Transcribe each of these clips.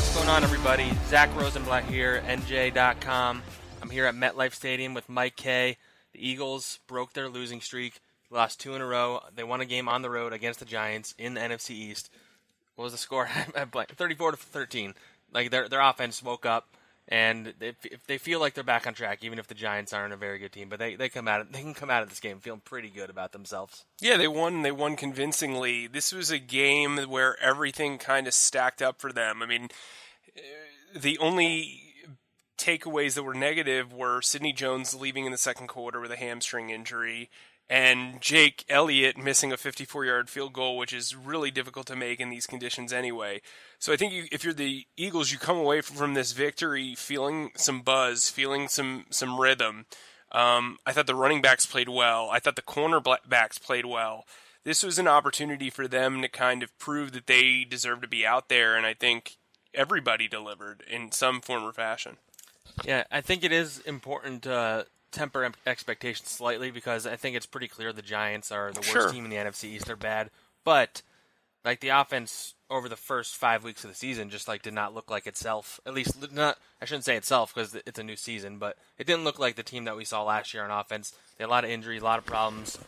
What's going on, everybody? Zack Rosenblatt here, NJ.com. I'm here at MetLife Stadium with Mike Kaye. The Eagles broke their losing streak, lost 2 in a row. They won a game on the road against the Giants in the NFC East. What was the score? 34-13. Like their offense woke up, and if they feel like they're back on track, even if the Giants aren't a very good team, but they can come out of this game feeling pretty good about themselves. Yeah, they won convincingly. This was a game where everything kind of stacked up for them. I mean, the only takeaways that were negative were Sidney Jones leaving in the second quarter with a hamstring injury, and Jake Elliott missing a 54-yard field goal, which is really difficult to make in these conditions anyway. So I think if you're the Eagles, you come away from this victory feeling some buzz, feeling some rhythm. I thought the running backs played well. I thought the cornerbacks played well. This was an opportunity for them to kind of prove that they deserve to be out there, and I think everybody delivered in some form or fashion. Yeah, I think it is important to temper expectations slightly because I think it's pretty clear the Giants are the worst team in the NFC East. They're bad, but like the offense over the first 5 weeks of the season just like did not look like itself. At least not. I shouldn't say itself because it's a new season, but it didn't look like the team that we saw last year on offense. They had a lot of injuries, a lot of problems.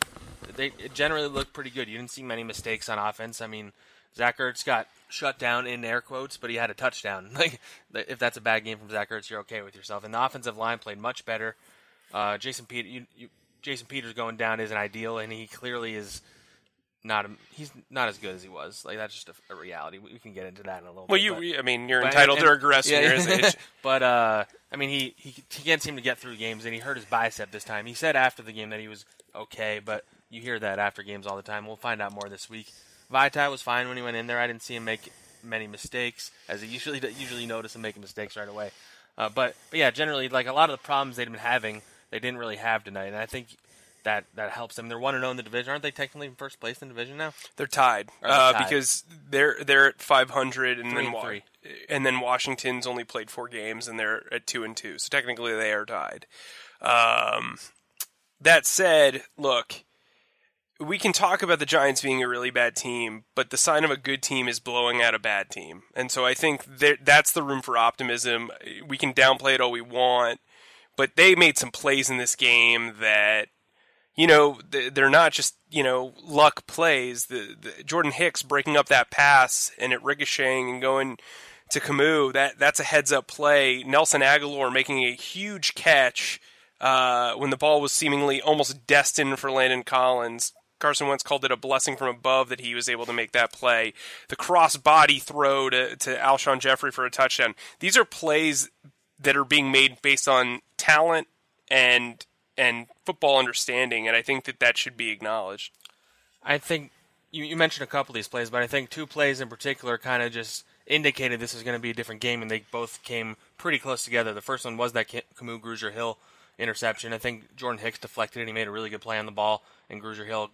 It generally looked pretty good. You didn't see many mistakes on offense. I mean, Zach Ertz got shut down in air quotes, but he had a touchdown. Like, if that's a bad game from Zach Ertz, you're okay with yourself. And the offensive line played much better. Jason Peters going down isn't ideal, and he clearly is not. He's not as good as he was. Like, that's just a reality. We can get into that in a little bit. Well, you're entitled to regress in your age. But I mean, he can't seem to get through games, and he hurt his bicep this time. He said after the game that he was okay, but you hear that after games all the time. We'll find out more this week. Vaitai was fine when he went in there. I didn't see him make many mistakes, as he usually notice him making mistakes right away. But yeah, generally, like a lot of the problems they'd been having, they didn't really have tonight, and I think that helps them. They're 1-0 in the division. Aren't they technically in first place in the division now? They're tied, because they're at 500, and then Washington's only played 4 games, and they're at 2-2. So technically, they are tied. That said, look, we can talk about the Giants being a really bad team, but the sign of a good team is blowing out a bad team, and so I think that's the room for optimism. We can downplay it all we want, but they made some plays in this game that, they're not just, luck plays. The Jordan Hicks breaking up that pass and it ricocheting and going to Camus, that's a heads-up play. Nelson Aguilar making a huge catch when the ball was seemingly almost destined for Landon Collins. Carson Wentz called it a blessing from above that he was able to make that play. The cross-body throw to Alshon Jeffrey for a touchdown. These are plays that are being made based on talent and football understanding, and I think that should be acknowledged. I think you mentioned a couple of these plays, but I think 2 plays in particular kind of just indicated this was going to be a different game, and they both came pretty close together. The first one was that Camus Grugier-Hill interception. I think Jordan Hicks deflected it. He made a really good play on the ball, and Grugier-Hill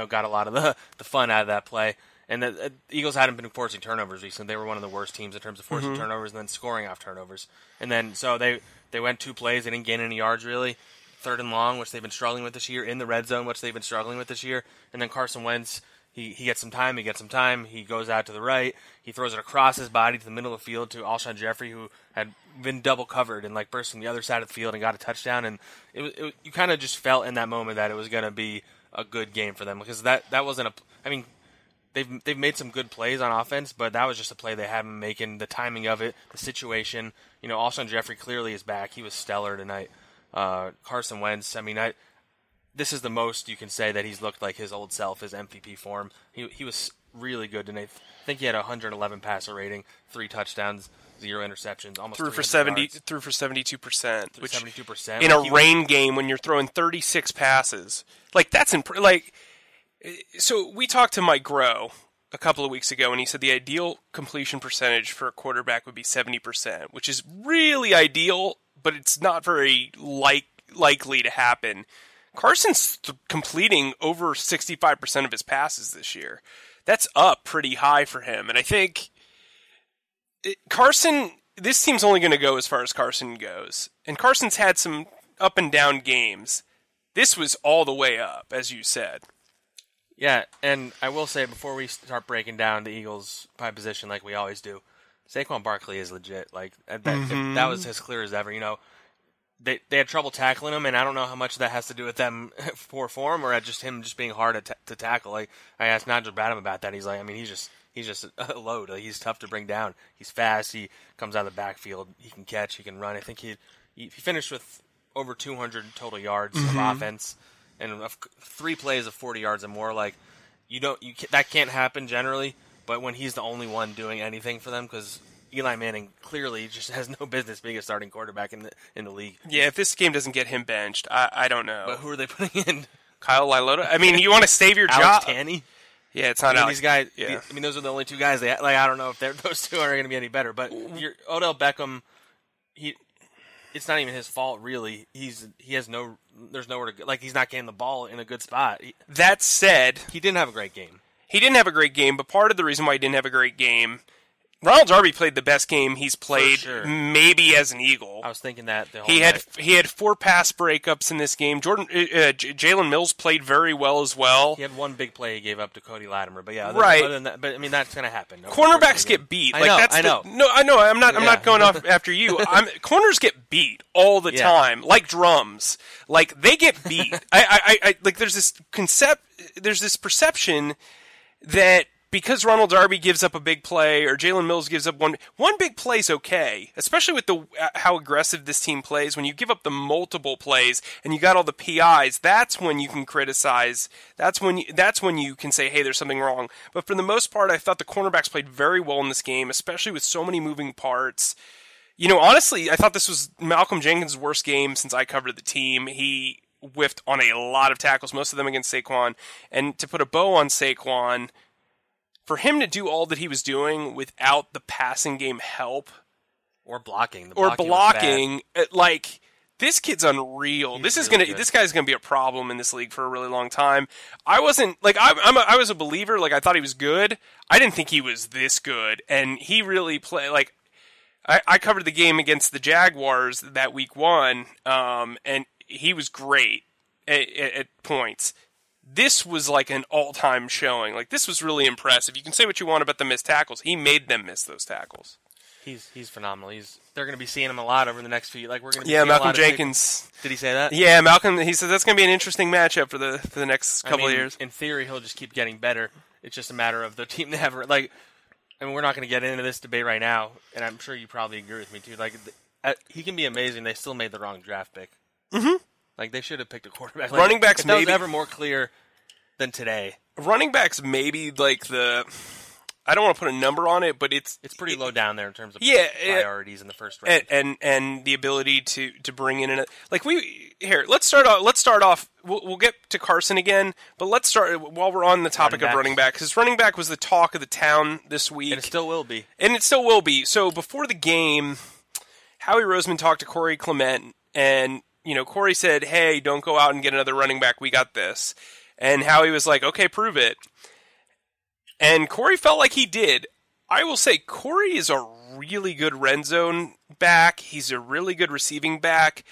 got a lot of the fun out of that play. And the Eagles hadn't been forcing turnovers recently. They were one of the worst teams in terms of forcing turnovers and then scoring off turnovers. And then so they went 2 plays. They didn't gain any yards really. 3rd and long, which they've been struggling with this year. In the red zone, which they've been struggling with this year. And then Carson Wentz, he gets some time. He goes out to the right. He throws it across his body to the middle of the field to Alshon Jeffrey, who had been double covered and burst from the other side of the field and got a touchdown. And you kind of just felt in that moment that it was going to be a good game for them, because that wasn't I mean, they've made some good plays on offense, but that was just a play they haven't making. The timing of it, the situation. Alshon Jeffrey clearly is back. He was stellar tonight. Carson Wentz, I mean, this is the most you can say that he's looked like his old self, his MVP form. He was really good tonight. I think he had a 111 passer rating, 3 touchdowns, 0 interceptions, almost threw for 72%, which 72% in a rain game when you're throwing 36 passes, that's So we talked to Mike Groh a couple of weeks ago, and he said the ideal completion percentage for a quarterback would be 70%, which is really ideal, but it's not very likely to happen. Carson's completing over 65% of his passes this year. That's up pretty high for him, and I think this team's only going to go as far as Carson goes, and Carson's had some up and down games. This was all the way up, as you said. Yeah, and I will say before we start breaking down the Eagles' pie position like we always do, Saquon Barkley is legit. Like that was as clear as ever. You know, they had trouble tackling him, and I don't know how much that has to do with them poor form or just him just being hard to tackle. Like I asked Nigel Bradham about that. He's like, I mean, he's just a load. Like, he's tough to bring down. He's fast. He comes out of the backfield. He can catch. He can run. I think he finished with over 200 total yards of offense and 3 plays of 40 yards and more. Like that can't happen generally. But when he's the only one doing anything for them, because Eli Manning clearly just has no business being a starting quarterback in the league. Yeah, if this game doesn't get him benched, I don't know. But who are they putting in? Kyle Lilota? I mean, you want to save your Alex job. Tanney? Yeah, it's not Alex. These guys. Yeah. I mean, those are the only 2 guys. I don't know if those 2 are going to be any better. But Odell Beckham, it's not even his fault really. There's nowhere to go. Like, he's not getting the ball in a good spot. That said, he didn't have a great game. He didn't have a great game, but part of the reason why he didn't have a great game, Ronald Darby played the best game he's played, maybe as an Eagle. I was thinking that the whole he had 4 pass breakups in this game. Jalen Mills played very well as well. He had 1 big play he gave up to Cody Latimer, but other than that, but I mean that's going to happen. Cornerbacks get beat. I know. No, I know. I'm not going off after you. Corners get beat all the time, like drums. Like they get beat. I like. There's this perception that because Ronald Darby gives up a big play or Jalen Mills gives up one big play is okay, especially with how aggressive this team plays. When you give up the multiple plays and you got all the PIs, that's when you can criticize. That's when you can say, hey, there's something wrong. But for the most part, I thought the cornerbacks played very well in this game, especially with so many moving parts. You know, honestly, I thought this was Malcolm Jenkins' worst game since I covered the team. He whiffed on a lot of tackles, most of them against Saquon. And to put a bow on Saquon, for him to do all that he was doing without the passing game help or blocking, like this kid's unreal. This guy's gonna be a problem in this league for a really long time. I wasn't like I was a believer. Like I thought he was good. I didn't think he was this good, and he really played like. I covered the game against the Jaguars that week 1, and he was great at points. This was like an all-time showing. Like, this was really impressive. You can say what you want about the missed tackles. He made them miss those tackles. He's phenomenal. They're going to be seeing him a lot over the next few. Like we're going to. Yeah, Malcolm Jenkins. Did he say that? Yeah, Malcolm. He said that's going to be an interesting matchup for the next couple of years. In theory, he'll just keep getting better. It's just a matter of the team they have. Like, I mean, we're not going to get into this debate right now, and I'm sure you probably agree with me too. Like, he can be amazing. They still made the wrong draft pick. Mm-hmm. Like, they should have picked a quarterback. Like, running backs, that was ever more clear than today. Running backs, maybe like the. I don't want to put a number on it, but it's pretty low down there in terms of priorities in the first round, and the ability to bring in like let's start off. We'll get to Carson again, but let's start while we're on the topic of running back, because running back was the talk of the town this week, and it still will be. So before the game, Howie Roseman talked to Corey Clement, and Corey said, "Hey, don't go out and get another running back. We got this." And Howie was like, "Okay, prove it." And Corey felt like he did. I will say Corey is a really good red zone back. He's a really good receiving back.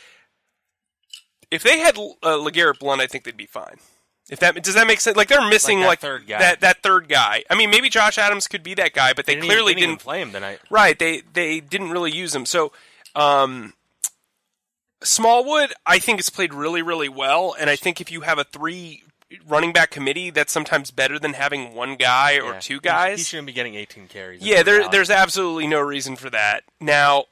If they had LeGarrette Blount, I think they'd be fine. Does that make sense? Like they're missing that third guy. That third guy. I mean, maybe Josh Adams could be that guy, but they clearly didn't play him tonight. Right? They didn't really use him. So Smallwood, I think, has played really, really well, and I think if you have a 3 running back committee, that's sometimes better than having one guy or 2 guys. He shouldn't be getting 18 carries. Yeah, there's absolutely no reason for that. Now,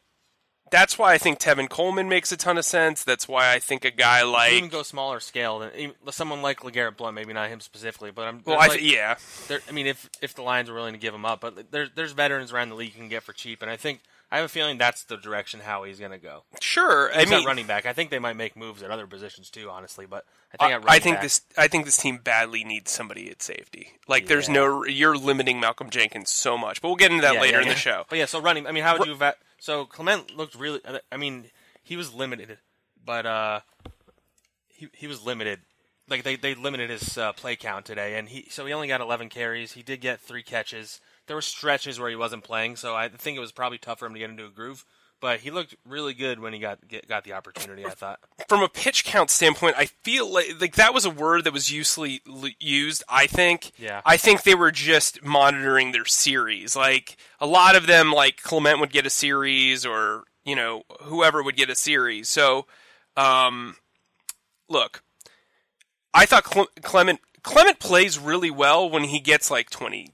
that's why I think Tevin Coleman makes a ton of sense. That's why I think a guy like... You can go smaller scale than someone like LeGarrette Blount, maybe not him specifically, but I mean, if the Lions are willing to give him up, but there's veterans around the league you can get for cheap, and I have a feeling that's the direction Howie's going to go. Sure, I mean, running back. I think they might make moves at other positions too, honestly. But I think this team badly needs somebody at safety. Like, you're limiting Malcolm Jenkins so much. But we'll get into that later in the show. But so running. I mean, how would you? So Clement looked really. I mean, he was limited, but he was limited. Like they limited his play count today, and he only got 11 carries. He did get 3 catches. There were stretches where he wasn't playing, so I think it was probably tough for him to get into a groove. but he looked really good when he got the opportunity, I thought. From a pitch count standpoint, I feel like that was a word that was usually used, I think. Yeah. I think they were just monitoring their series. Like, a lot of them, like, Clement would get a series or, whoever would get a series. So, look, I thought Clement plays really well when he gets, like, 20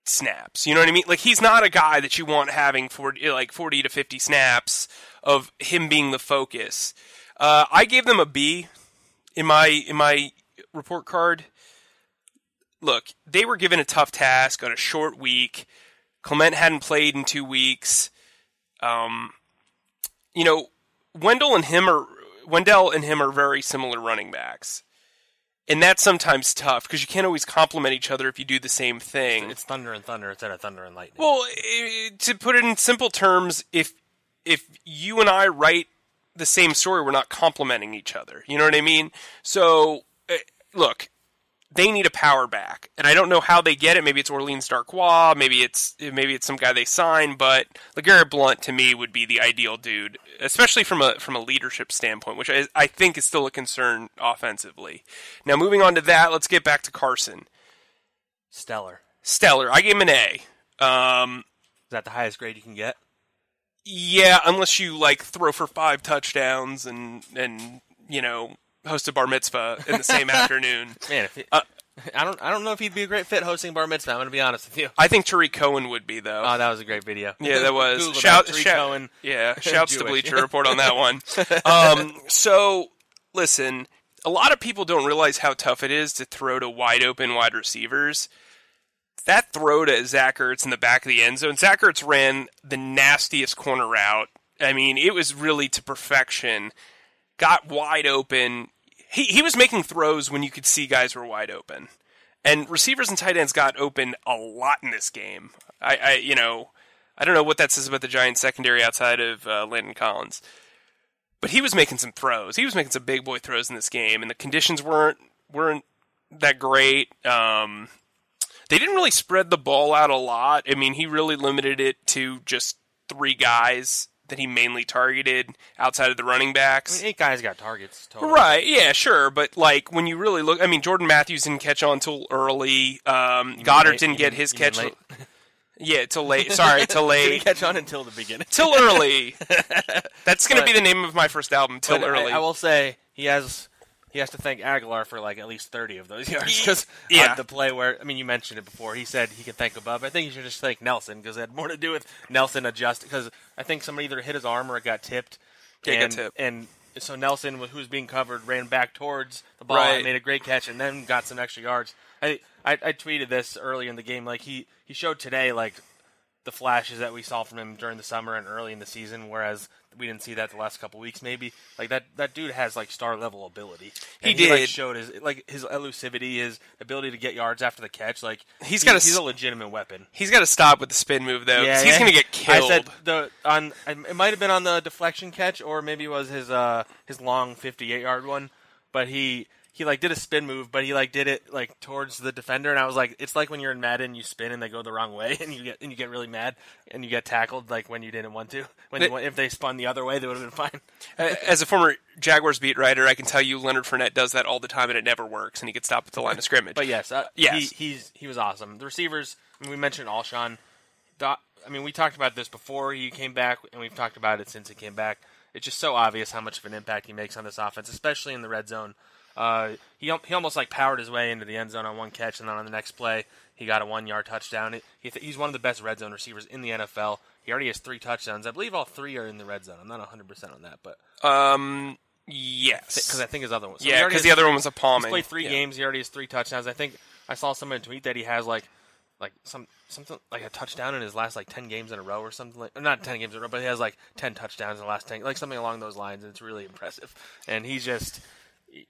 snaps. You know what I mean? Like, he's not a guy that you want having 40 to 50 snaps of him being the focus. I gave them a B in my report card. Look, they were given a tough task on a short week. Clement hadn't played in 2 weeks. Wendell and him are very similar running backs. And that's sometimes tough because you can't always complement each other if you do the same thing. It's thunder and thunder instead of thunder and lightning. Well, to put it in simple terms, if you and I write the same story, we're not complementing each other. You know what I mean? So, look, they need a power back, and I don't know how they get it. Maybe it's Orleans Darkwa, maybe it's some guy they sign, but LeGarrette Blount to me would be the ideal dude, especially from a leadership standpoint, which I think is still a concern offensively. Now, moving on to that, let's get back to Carson. Stellar. I gave him an A. Is that the highest grade you can get? Yeah, unless you throw for 5 touchdowns and host a bar mitzvah in the same afternoon. Man, I don't know if he'd be a great fit hosting bar mitzvah. I'm going to be honest with you. I think Tariq Cohen would be, though. Oh, that was a great video. Yeah, that was. Tariq Cohen. Yeah, shouts to Bleacher Report on that one. So, listen, a lot of people don't realize how tough it is to throw to wide open wide receivers. That throw to Zack Ertz in the back of the end zone, Zack Ertz ran the nastiest corner route. I mean, it was really to perfection. Got wide open. He was making throws when you could see guys were wide open. And receivers and tight ends got open a lot in this game. I don't know what that says about the Giants secondary outside of Landon Collins. But he was making some throws. He was making some big boy throws in this game, and the conditions weren't that great. They didn't really spread the ball out a lot. I mean, he really limited it to just 3 guys that he mainly targeted outside of the running backs. I mean, 8 guys got targets total. Right, yeah, sure. But, when you really look... I mean, Jordan Matthews didn't catch on until early. Goddard didn't get his catch... Late? Yeah, till late. Sorry, till late. Did he catch on until the beginning? Till early. That's going to be the name of my first album, Till Early. I will say, he has to thank Aguilar for at least 30 of those yards. Because the play where, you mentioned it before, he said he could thank above. I think you should just thank Nelson because it had more to do with Nelson adjusting. Because I think somebody either hit his arm or it got tipped. And so Nelson, who was being covered, ran back towards the ball and made a great catch and then got some extra yards. I tweeted this early in the game. He showed today, the flashes that we saw from him during the summer and early in the season, whereas we didn't see that the last couple weeks. Maybe that dude has star level ability. And he showed his elusivity, his ability to get yards after the catch. He's a legitimate weapon. He's got to stop with the spin move though. Yeah, he's going to get killed. I said it might have been on the deflection catch or maybe it was his long 58-yard one, but he did a spin move, but he did it towards the defender, and I was it's like when you're in Madden, you spin and they go the wrong way, and you get really mad, and you get tackled when you didn't want to. If they spun the other way, they would have been fine. As a former Jaguars beat writer, I can tell you Leonard Fournette does that all the time, and it never works, and he gets stopped at the line of scrimmage. But yes, he was awesome. The receivers, we mentioned Alshon. We talked about this before he came back, and we've talked about it since he came back. It's just so obvious how much of an impact he makes on this offense, especially in the red zone. He almost powered his way into the end zone on one catch, and then on the next play, he got a 1-yard touchdown. He's one of the best red zone receivers in the NFL. He already has 3 touchdowns. I believe all 3 are in the red zone. I'm not 100% on that, but yes, because I think his other one. So because the other one was a palming. He's played 3 games. He already has 3 touchdowns. I think I saw someone tweet that he has something like a touchdown in his last 10 games in a row or something not 10 games in a row, but he has 10 touchdowns in the last 10, something along those lines. And it's really impressive, and he's just.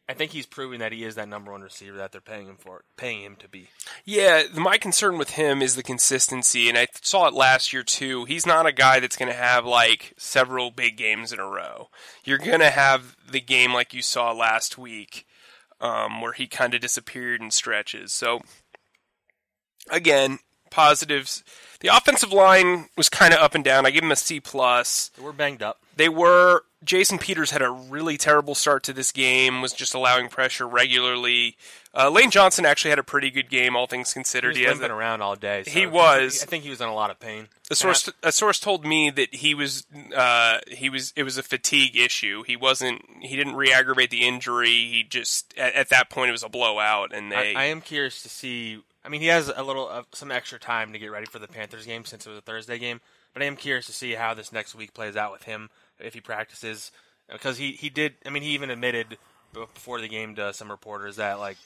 I think he's proving that he is that number 1 receiver that they're paying him to be. Yeah, my concern with him is the consistency, and I saw it last year too. He's not a guy that's going to have several big games in a row. You're going to have the game like you saw last week, where he kind of disappeared in stretches. So, again, positives. The offensive line was kind of up and down. I give them a C+. They were banged up. Jason Peters had a really terrible start to this game, was just allowing pressure regularly. Lane Johnson actually had a pretty good game, all things considered. He was limping around all day. So he was. I think he was in a lot of pain. A source told me that it was a fatigue issue. He didn't re-aggravate the injury. He just, at that point, it was a blowout. And I am curious to see. I mean, he has some extra time to get ready for the Panthers game since it was a Thursday game. But I am curious to see how this next week plays out with him if he practices, because he did. I mean, he even admitted before the game to some reporters that like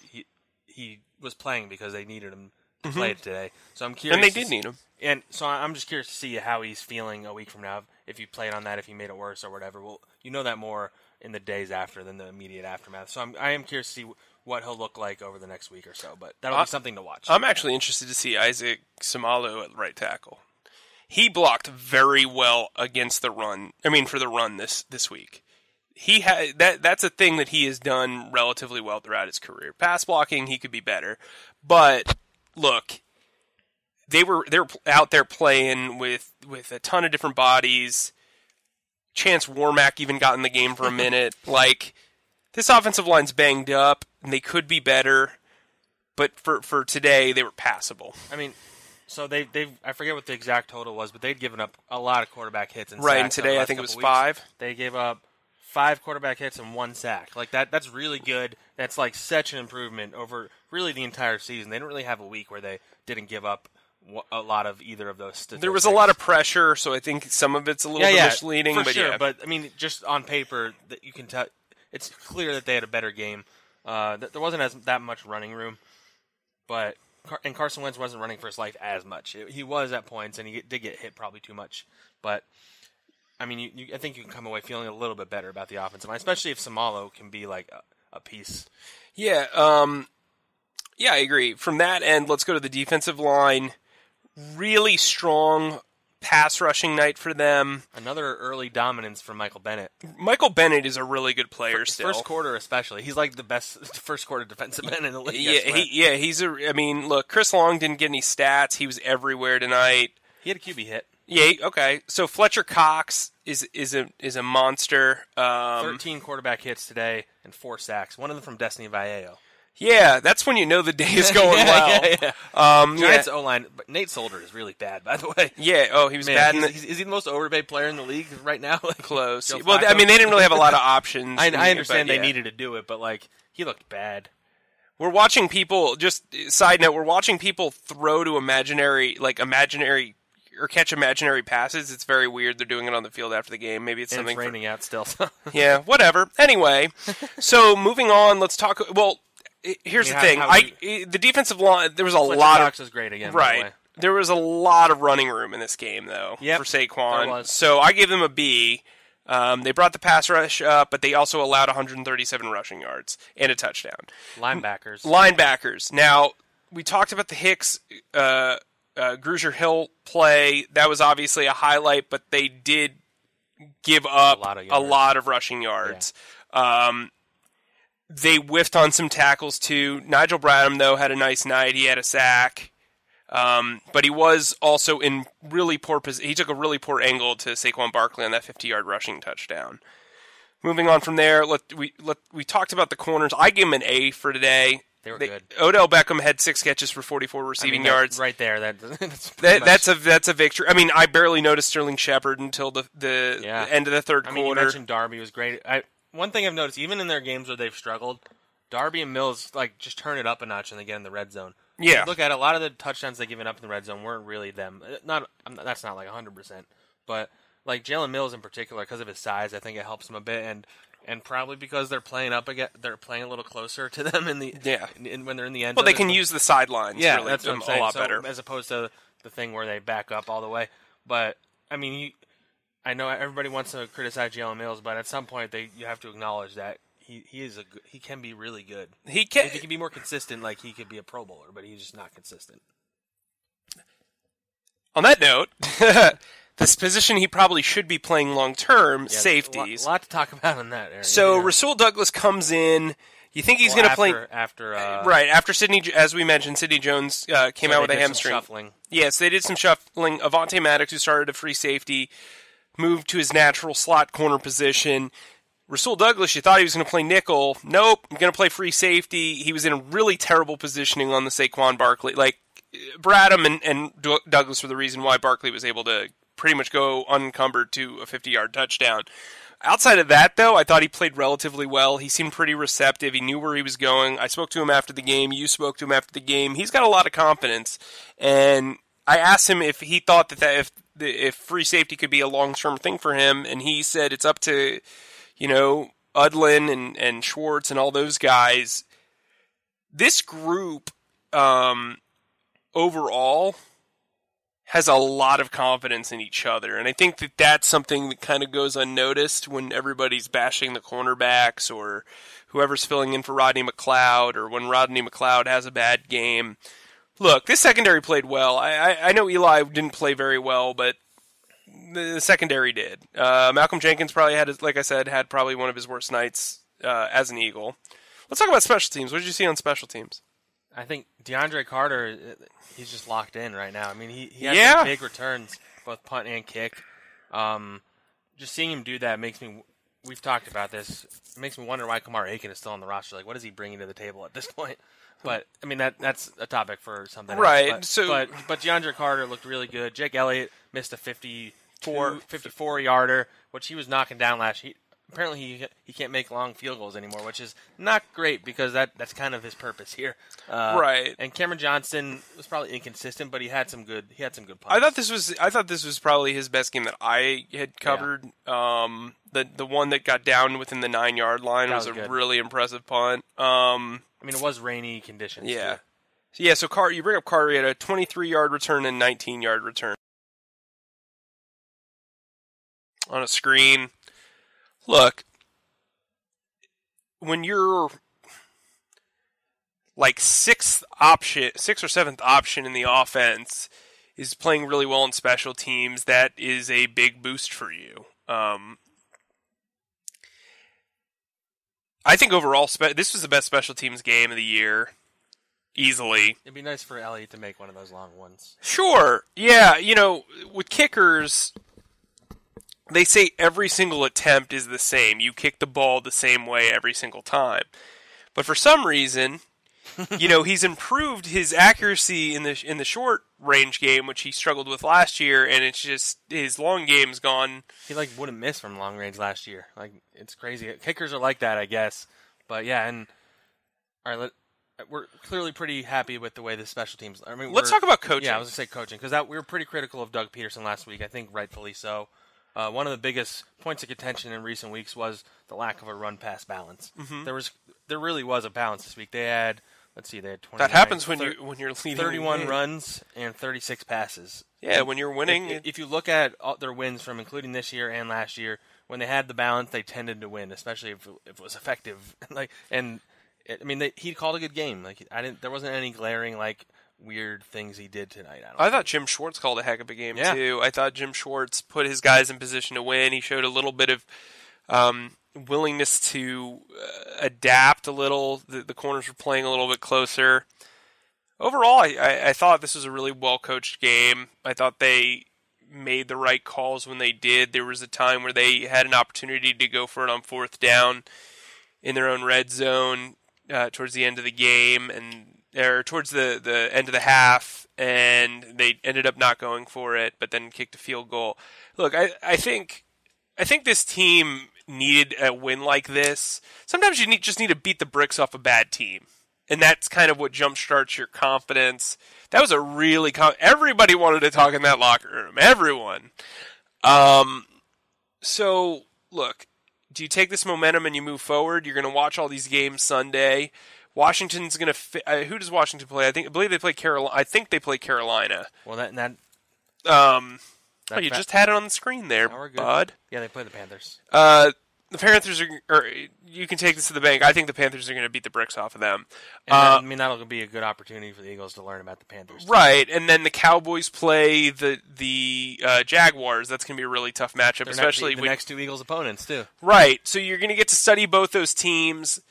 he was playing because they needed him to play today. So I'm curious, and they did need him. And so I'm just curious to see how he's feeling a week from now. If you played on that, if he made it worse or whatever. Well, you know that more in the days after than the immediate aftermath. So I am curious to see what he'll look like over the next week or so. But that'll be something to watch. I'm actually interested to see Isaac Seumalo at right tackle. He blocked very well against the run. I mean, for the run this week. He had that's a thing that he has done relatively well throughout his career. Pass blocking, he could be better. But look, they were out there playing with a ton of different bodies. Chance Warmack even got in the game for a minute. Like, this offensive line's banged up, and they could be better. But for today, they were passable. I mean, so they I forget what the exact total was, but they'd given up a lot of quarterback hits and right, sacks. And today I think it was 5. They gave up 5 quarterback hits and 1 sack. Like that's really good. That's like such an improvement over really the entire season. They didn't really have a week where they didn't give up a lot of either of those statistics. There was a lot of pressure, so I think some of it's a little bit misleading. For but sure, yeah. But I mean, just on paper, that you can tell it's clear that they had a better game. There wasn't that much running room, but Carson Wentz wasn't running for his life as much. He was at points, and he did get hit probably too much. But I mean, I think you can come away feeling a little bit better about the offensive line, especially if Seumalo can be like a piece. Yeah, I agree. From that end, let's go to the defensive line. Really strong pass rushing night for them. Another early dominance from Michael Bennett. Michael Bennett is a really good player still. First quarter especially. He's like the best first quarter defensive end in the league. I mean, look, Chris Long didn't get any stats. He was everywhere tonight. He had a QB hit. Yeah, okay. So Fletcher Cox is a monster. 13 quarterback hits today and 4 sacks. One of them from Destiny Vallejo. Yeah, that's when you know the day is going well. Yeah. Giants O-line, but Nate Solder is really bad, by the way. Yeah, he was bad. Is he the most overpaid player in the league right now? Close. Well, I mean, they didn't really have a lot of options. I understand they needed to do it, but like he looked bad. We're watching people. Just side note, we're watching people throw to imaginary or catch imaginary passes. It's very weird. They're doing it on the field after the game. Maybe it's something. It's raining out still. Yeah, whatever. Anyway, so moving on. Let's talk. Well. Here's the thing. The defensive line, there was a lot of... Cox was great again, right. by the way. There was a lot of running room in this game, though, for Saquon. So I give them a B. They brought the pass rush up, but they also allowed 137 rushing yards and a touchdown. Linebackers. Now, we talked about the Hicks, Grugier Hill play. That was obviously a highlight, but they did give up a lot of rushing yards. Yeah. They whiffed on some tackles, too. Nigel Bradham, though, had a nice night. He had a sack. But he was also in really poor position. He took a really poor angle to Saquon Barkley on that 50-yard rushing touchdown. Moving on from there, we talked about the corners. I give him an A for today. They were good. Odell Beckham had 6 catches for 44 receiving yards. Right there. That's a victory. I mean, I barely noticed Sterling Shepard until the end of the third quarter. You mentioned Darby was great. One thing I've noticed, even in their games where they've struggled, Darby and Mills just turn it up a notch when they get in the red zone. Yeah. Look at it, a lot of the touchdowns they've given up in the red zone weren't really them. That's not like 100%, but like Jalen Mills in particular, because of his size, I think it helps him a bit, and probably because they're playing up again, they're playing a little closer to them when they're in the end. Well, they can use the sidelines. Yeah, really, that's what I'm saying. A lot better as opposed to the thing where they back up all the way. But I mean, I know everybody wants to criticize Jalen Mills, but at some point you have to acknowledge that he can be really good. He can. If he can be more consistent, like he could be a Pro Bowler, but he's just not consistent. On that note, this position he probably should be playing long term, safeties. A lot to talk about on that area. So Rasul Douglas comes in, You think he's going to play after right after Sidney, as we mentioned, Sidney Jones came out with a hamstring. Shuffling. Yes, they did some shuffling. Avonte Maddox, who started at free safety, moved to his natural slot corner position. Rasul Douglas, you thought he was going to play nickel. Nope, he's going to play free safety. He was in a really terrible positioning on the Saquon Barkley. Like, Bradham and Douglas were the reason why Barkley was able to pretty much go unencumbered to a 50-yard touchdown. Outside of that, though, I thought he played relatively well. He seemed pretty receptive. He knew where he was going. I spoke to him after the game. You spoke to him after the game. He's got a lot of confidence. And I asked him if he thought that if free safety could be a long-term thing for him, and he said it's up to, Udlin and Schwartz and all those guys. This group, overall, has a lot of confidence in each other. And I think that that's something that kind of goes unnoticed when everybody's bashing the cornerbacks or whoever's filling in for Rodney McLeod or when Rodney McLeod has a bad game. Look, this secondary played well. I know Eli didn't play very well, but the secondary did. Malcolm Jenkins probably had probably one of his worst nights as an Eagle. Let's talk about special teams. What did you see on special teams? I think DeAndre Carter, he's just locked in right now. I mean, he has some big returns, both punt and kick. Just seeing him do that makes me, we've talked about this, it makes me wonder why Kamar Aiken is still on the roster. Like, what is he bringing to the table at this point? But, I mean, that's a topic for something right, else. But DeAndre Carter looked really good. Jake Elliott missed a 54-yarder, which he was knocking down last year. Apparently he can't make long field goals anymore, which is not great because that's kind of his purpose here. Right. And Cameron Johnston was probably inconsistent, but he had some good punts. I thought this was probably his best game that I had covered. Yeah. The one that got down within the 9-yard line was a really impressive punt. I mean, it was rainy conditions. Yeah. Too. So Carter, you bring up Carter, he had a 23-yard return and 19-yard return on a screen. Look, when you're like sixth or seventh option in the offense is playing really well in special teams, that is a big boost for you. I think overall, this was the best special teams game of the year, easily. It'd be nice for Elliott to make one of those long ones. Sure, yeah. With kickers, they say every single attempt is the same. You kick the ball the same way every single time. But for some reason, he's improved his accuracy in the short range game, which he struggled with last year, and it's just his long game's gone. He wouldn't miss from long range last year. It's crazy. Kickers are like that, I guess. But yeah, and all right, we're clearly pretty happy with the way the special teams. I mean, let's talk about coaching. Yeah, I was gonna say coaching because we were pretty critical of Doug Peterson last week. I think rightfully so. One of the biggest points of contention in recent weeks was the lack of a run-pass balance. Mm-hmm. There really was a balance this week. They had 29. That happens when you're leading 31 runs and 36 passes. Yeah, when you're winning. If you look at their wins from including this year and last year, when they had the balance, they tended to win, especially if it was effective. He called a good game. There wasn't any glaring weird things he did tonight. I thought Jim Schwartz called a heck of a game, too. I thought Jim Schwartz put his guys in position to win. He showed a little bit of willingness to adapt a little. The corners were playing a little bit closer. Overall, I thought this was a really well-coached game. I thought they made the right calls when they did. There was a time where they had an opportunity to go for it on fourth down in their own red zone towards the end of the game, or towards the end of the half, and they ended up not going for it, but then kicked a field goal. Look, I think this team needed a win like this. Sometimes you just need to beat the bricks off a bad team, and that's kind of what jumpstarts your confidence. That was a really everybody wanted to talk in that locker room. Everyone. So look, do you take this momentum and you move forward? You're going to watch all these games Sunday. Washington's going to who does Washington play? I believe they play Carolina. I think they play Carolina. Well, you just had it on the screen there, bud. Yeah, they play the Panthers. The Panthers you can take this to the bank. I think the Panthers are going to beat the bricks off of them. And that'll be a good opportunity for the Eagles to learn about the Panthers. Right, and then the Cowboys play the Jaguars. That's going to be a really tough matchup, especially the next two Eagles opponents too. Right, so you're going to get to study both those teams.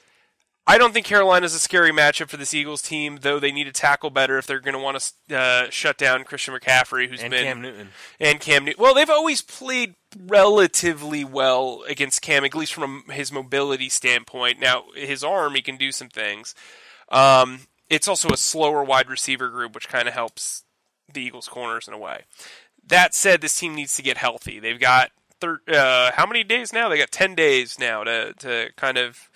I don't think Carolina's a scary matchup for this Eagles team, though they need to tackle better if they're going to want to shut down Christian McCaffrey, who's been Cam Newton. And Cam Newton. Well, they've always played relatively well against Cam, at least from his mobility standpoint. Now, his arm, he can do some things. It's also a slower wide receiver group, which kind of helps the Eagles' corners in a way. That said, this team needs to get healthy. They've got how many days now? They got 10 days now to kind of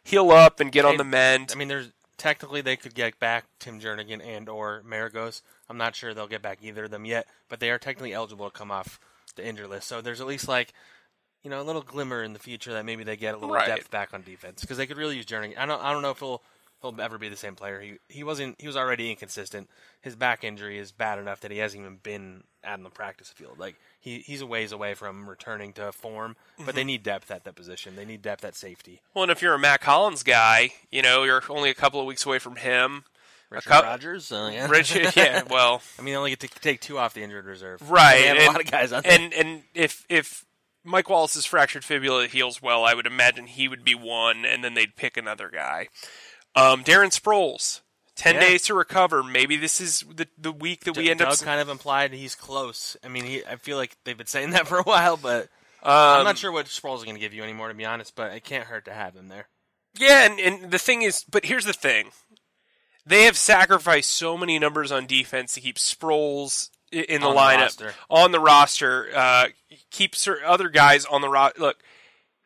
heal up and get on the mend. I mean, technically they could get back Tim Jernigan and or Maragos. I'm not sure they'll get back either of them yet, but they are technically eligible to come off the injury list. So there's at least a little glimmer in the future that maybe they get a little depth back on defense because they could really use Jernigan. I don't know if he'll ever be the same player. He was already inconsistent. His back injury is bad enough that he hasn't even been out on the practice field. Like he's a ways away from returning to form, but they need depth at that position. They need depth at safety. Well, and if you're a Matt Collins guy, you're only a couple of weeks away from him. Richard Rodgers? Yeah. Richard, yeah, well. I mean, they only get to take 2 off the injured reserve. Right. They have a lot of guys on there. And if Mike Wallace's fractured fibula heals well, I would imagine he would be one, and then they'd pick another guy. Darren Sproles, 10 days to recover. Maybe this is the week that we end up... Doug kind of implied he's close. I mean, I feel like they've been saying that for a while, but I'm not sure what Sproles is going to give you anymore, to be honest, but it can't hurt to have him there. Yeah, and the thing is... But here's the thing. They have sacrificed so many numbers on defense to keep Sproles in the lineup. On the roster. Keep other guys on the roster. Look,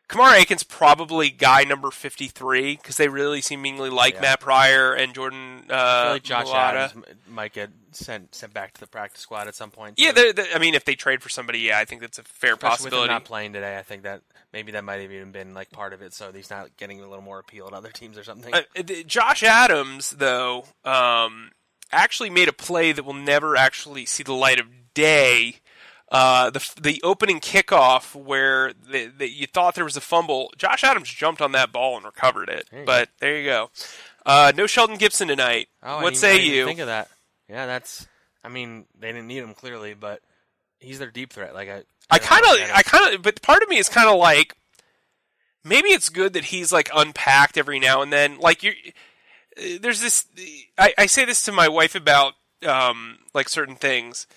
Kamara Aiken's probably guy number 53 because they really seemingly like Matt Pryor and Jordan. I feel like Josh Adams might get sent back to the practice squad at some point. Yeah, I mean, if they trade for somebody, I think that's a fair possibility. With him not playing today, I think that maybe that might have even been like part of it. So he's not getting a little more appeal at other teams or something. Josh Adams, though, actually made a play that will never actually see the light of day. The opening kickoff where you thought there was a fumble, Josh Adams jumped on that ball and recovered it. But there you go. No Sheldon Gibson tonight. What say you? Think of that. Yeah, I mean, they didn't need him clearly, but he's their deep threat. Like but part of me is kind of like, maybe it's good that he's like unpacked every now and then. Like there's this. I say this to my wife about like certain things.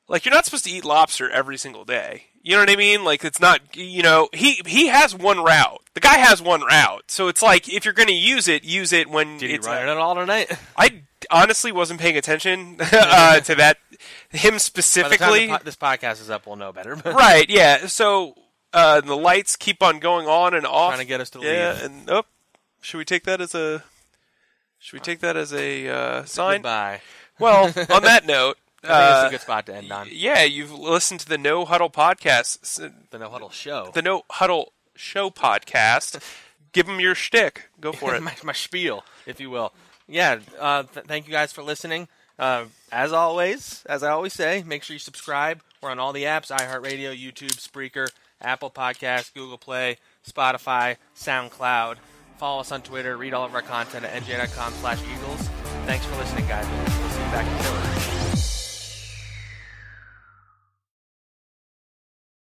Like, you're not supposed to eat lobster every single day. You know what I mean? Like, it's not, he has one route. The guy has one route. So it's like, if you're going to use it when Did he run it at all tonight? I honestly wasn't paying attention to that, him specifically. By the time this podcast is up, we'll know better. Right, yeah. So, the lights keep on going on and off. Trying to get us to leave. Yeah, and, should we take that as a sign? Goodbye. Well, on that note, I think it's a good spot to end on. Yeah, you've listened to the No Huddle podcast. The No Huddle Show. The No Huddle Show podcast. Give them your shtick. Go for it. my spiel, if you will. Yeah, thank you guys for listening. As always, as I always say, make sure you subscribe. We're on all the apps, iHeartRadio, YouTube, Spreaker, Apple Podcasts, Google Play, Spotify, SoundCloud. Follow us on Twitter. Read all of our content at NJ.com/Eagles. Thanks for listening, guys. We'll see you back in Philly.